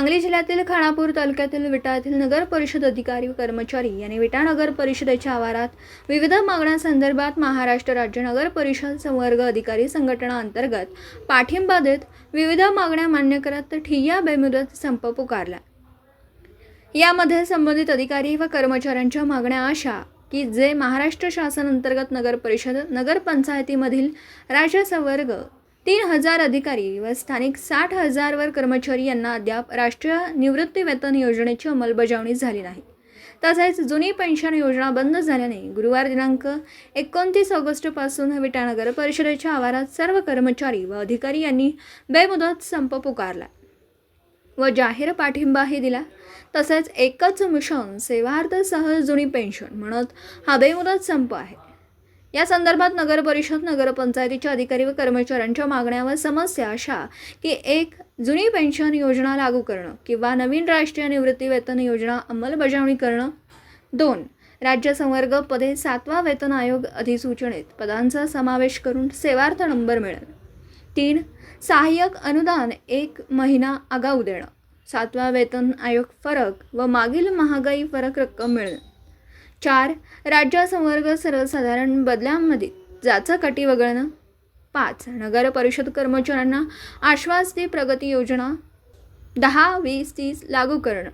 सांगली जिल्ह्यातील खानापूर तालुक्यातील विटा येथील नगर परिषद अधिकारी व कर्मचारी यांनी विटा नगर परिषदेच्या आवारात विविध मागण्यांसंदर्भात महाराष्ट्र राज्य नगर परिषद संवर्ग अधिकारी संघटना अंतर्गत पाठिंबा देत विविध मागण्या मान्य करत ठिय्या बेमुदत संप पुकारला। यामध्ये संबंधित अधिकारी व कर्मचाऱ्यांच्या मागण्या अशा की जे महाराष्ट्र शासन अंतर्गत नगर परिषद नगरपंचायतीमधील राज्य संवर्ग 3000 अधिकारी व स्थानिक 60,000 वर कर्मचारी यांना अद्याप राष्ट्रीय निवृत्ती वेतन योजनेची अंमलबजावणी झाली नाही। तसेच जुनी पेन्शन योजना बंद झाल्याने गुरुवार दिनांक 29 ऑगस्ट पासून विटा नगर परिषदेच्या आवारात सर्व कर्मचारी व अधिकारी यांनी बेमुदत संप पुकारला व जाहीर पाठिंबाही दिला। तसेच एकच मिशन सेवार्थ सह जुनी पेन्शन म्हणत हा बेमुदत संप आहे। या संदर्भात नगर परिषद नगरपंचायतीच्या अधिकारी व कर्मचाऱ्यांच्या मागण्या व समस्या अशा की 1. जुनी पेन्शन योजना लागू करणं किंवा नवीन राष्ट्रीय निवृत्ती वेतन योजना अंमलबजावणी करणं। 2. राज्य संवर्ग पदे 7वा वेतन आयोग अधिसूचनेत पदांचा समावेश करून सेवार्थ नंबर मिळेल। 3. सहाय्यक अनुदान 1 महिना आगाऊ देणं। 7वा वेतन आयोग फरक व मागील महागाई फरक रक्कम मिळणं। 4. राज्य संवर्ग सर्वसाधारण बदल्यांमध्ये जाचकाठी वगळणं। 5. नगर परिषद कर्मचाऱ्यांना आश्वासती प्रगती योजना 10, 20, 30 लागू करणं।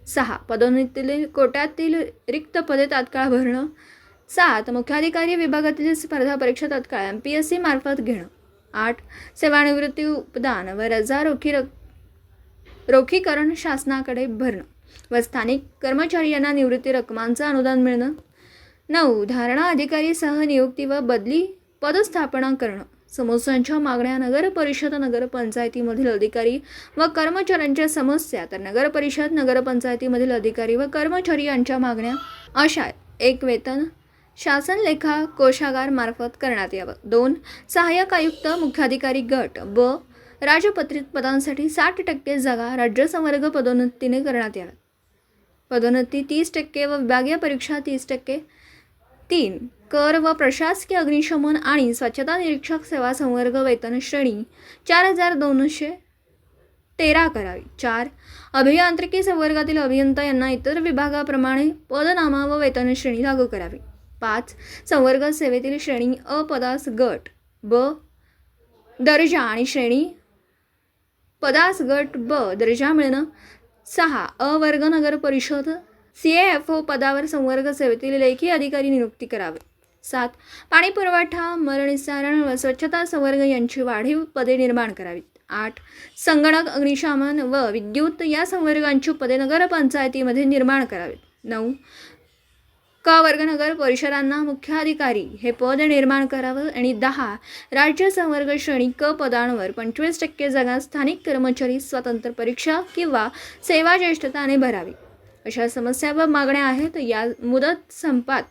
6. पदोन्नतीतील कोट्यातील रिक्त पदे तात्काळ भरणं। 7. मुख्याधिकारी विभागातील स्पर्धा परीक्षा तात्काळ MPSC मार्फत घेणं। 8. सेवानिवृत्ती उपदान व रजा रोखीकरण शासनाकडे भरणं व स्थानिक कर्मचारी यांना निवृत्ती रकमांचं अनुदान मिळणं। 9. धारणा अधिकारी सह नियुक्ती व बदली पदस्थापना करणं। समस्यांच्या मागण्या नगर परिषद नगरपंचायतीमधील अधिकारी व कर्मचाऱ्यांच्या समस्या तर नगर परिषद नगरपंचायतीमधील अधिकारी व कर्मचारी यांच्या मागण्या अशा 1. वेतन शासन लेखा कोषागार मार्फत करण्यात यावं। 2. सहाय्यक आयुक्त मुख्याधिकारी गट ब राजपत्रित पदांसाठी 60% जागा राज्य संवर्ग पदोन्नतीने करण्यात याव्यात। पदोन्नती 30% व विभागीय परीक्षा 30%। 3. कर व प्रशासकीय अग्निशमन आणि स्वच्छता निरीक्षक सेवा संवर्ग वेतन श्रेणी 4213 करावी। 4. अभियांत्रिकी संवर्गातील अभियंता यांना इतर विभागाप्रमाणे पदनामा व वेतन श्रेणी लागू करावी। 5. संवर्ग सेवेतील श्रेणी अ पदास गट ब दर्जा आणि श्रेणी पदास गट ब दर्जा मिळणं। 6. अ वर्ग नगर परिषद CAFO पदावर संवर्ग सेवेतील लेखी अधिकारी नियुक्ती करावी। 7. पाणी पुरवठा मलनिस्सारण व स्वच्छता संवर्ग यांची वाढीव पदे निर्माण करावीत। 8. संगणक अग्निशमन व विद्युत या संवर्गांची पदे नगरपंचायतीमध्ये निर्माण करावीत। 9. क वर्ग नगर परिषदांना मुख्याधिकारी हे पद निर्माण करावं आणि 10. राज्य संवर्ग श्रेणी क पदांवर 25% जागा स्थानिक कर्मचारी स्वतंत्र परीक्षा किंवा सेवा ज्येष्ठताने भरावी। अशा समस्या व मागण्या आहेत। या मुदत संपात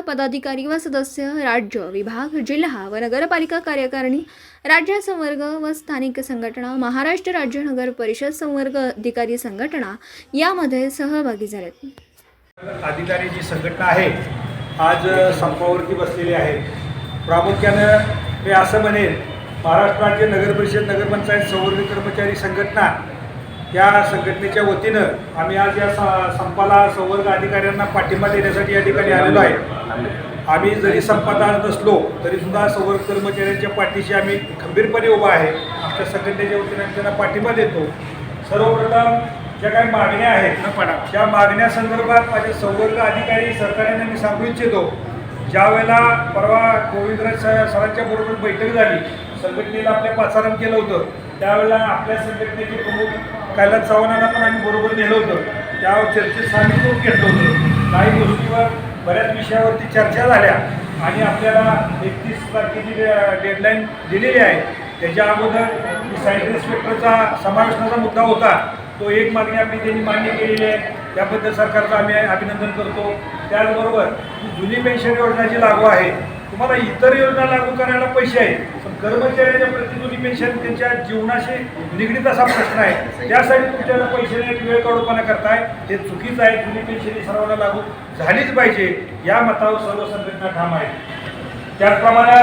पदाधिकारी व सदस्य राज्य विभाग जिल्हा व नगरपालिका कार्यकारिणी राज्य संवर्ग व स्थानिक संघटना महाराष्ट्र राज्य नगर परिषद संवर्ग अधिकारी संघटना यामध्ये सहभागी झालेत। अधिकारी जी संघटना आहे आज संपावरती बसलेली आहे। प्रामुख्यानं मी असं म्हणेन महाराष्ट्र राज्य नगर परिषद नगरपंचायत संवर्ग कर्मचारी संघटना या संघटनेच्या वतीनं आम्ही आज या संपाला संवर्ग अधिकाऱ्यांना पाठिंबा देण्यासाठी या ठिकाणी आलेलो आहे। आम्ही जरी संपात आज नसलो तरीसुद्धा संवर्ग कर्मचाऱ्यांच्या पाठीशी आम्ही खंबीरपणे उभा आहे। आमच्या संघटनेच्या वतीनं त्यांना पाठिंबा देतो। सर्वप्रथम ज्या काही मागण्या आहेत त्या मागण्यासंदर्भात माझे संवर्ग अधिकारी सरकारने मी सांगू इच्छितो, ज्यावेळेला परवा गोविंदराज सरांच्या बरोबर बैठक झाली, संघटनेला आपल्या पाचारण केलं होतं, त्यावेळेला आपल्या संघटनेचे प्रमुख कैलास चव्हाणांना पण आम्ही बरोबर नेलं होतं। त्यावर चर्चेत सामील करून घेतलं होतं। काही गोष्टीवर बऱ्याच विषयावरती चर्चा झाल्या आणि आपल्याला 31 तारखेची डेडलाईन दिलेली आहे। त्याच्या अगोदर साईड इन्स्पेक्टरचा समावेशनाचा मुद्दा होता, तो एक मागणी आपली त्यांनी मान्य केलेली आहे, त्याबद्दल सरकारचं आम्ही अभिनंदन करतो। त्याचबरोबर जुनी पेन्शन योजना जी लागू आहे, तुम्हाला इतर योजना लागू करायला पैसे आहेत, पण कर्मचाऱ्यांच्या प्रति जुनी पेन्शन त्यांच्या जीवनाशी निगडीत असा प्रश्न आहे, त्यासाठी तुमच्याला पैसे वेळ काढूपणा करताय, हे चुकीचं आहे। जुनी पेन्शन ही सर्वांना लागू झालीच पाहिजे या मतावर सर्व संघटना ठाम आहे। त्याचप्रमाणे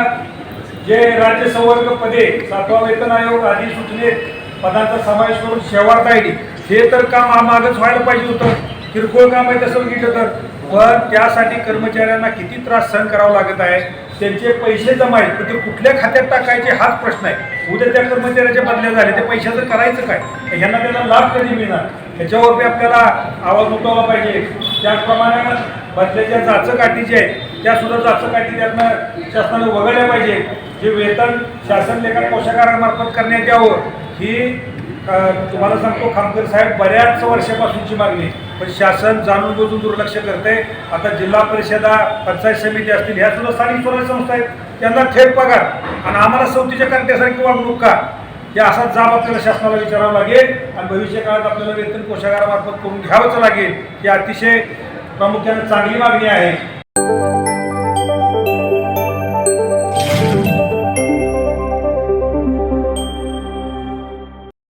जे राज्य संवर्ग पदे 7वा वेतन आयोग आदी सूचनेत पदांचा समावेश करून शेवार्थ आय डी हे तर काम मागच व्हायला पाहिजे होतं. किरकोळ काम आहे तसं बघितलं तर. पण त्यासाठी कर्मचाऱ्यांना किती त्रास सहन करावा लागत आहे. त्यांचे पैसे जमा आहेत पण ते कुठल्या खात्यात टाकायचे हाच प्रश्न आहे. उद्या त्या कर्मचाऱ्याच्या बदल्या झाले ते पैशाचं करायचं काय, ह्यांना त्याला लाभ कधी मिळणार, ह्याच्यावरती आपल्याला आवाज उठवला पाहिजे. त्याचप्रमाणे बदल्याच्या जाचकाठी जे आहेत त्या सुद्धा जाचकाठी त्यातनं शासनाने वगळल्या पाहिजे. जे वेतन शासन लेखा कोषागारामार्फत करण्यात यावं ही तुम्हाला सांगतो खामकर साहेब बऱ्याच वर्षापासूनची मागणी, पण शासन जाणून बुजून दुर्लक्ष करते. आता जिल्हा परिषदा पंचायत समिती असतील ह्या सुद्धा स्थानिक स्वराज्य संस्था आहेत, त्यांना थेट पगार आणि आम्हाला सवतीच्या कार्यासारखी वागणूक का, हे असा जाब आपल्याला शासनाला विचारावा लागेल आणि भविष्य काळात आपल्याला वेतन कोषागारामार्फत करून घ्यावंच लागेल. ही अतिशय प्रामुख्याने चांगली मागणी आहे.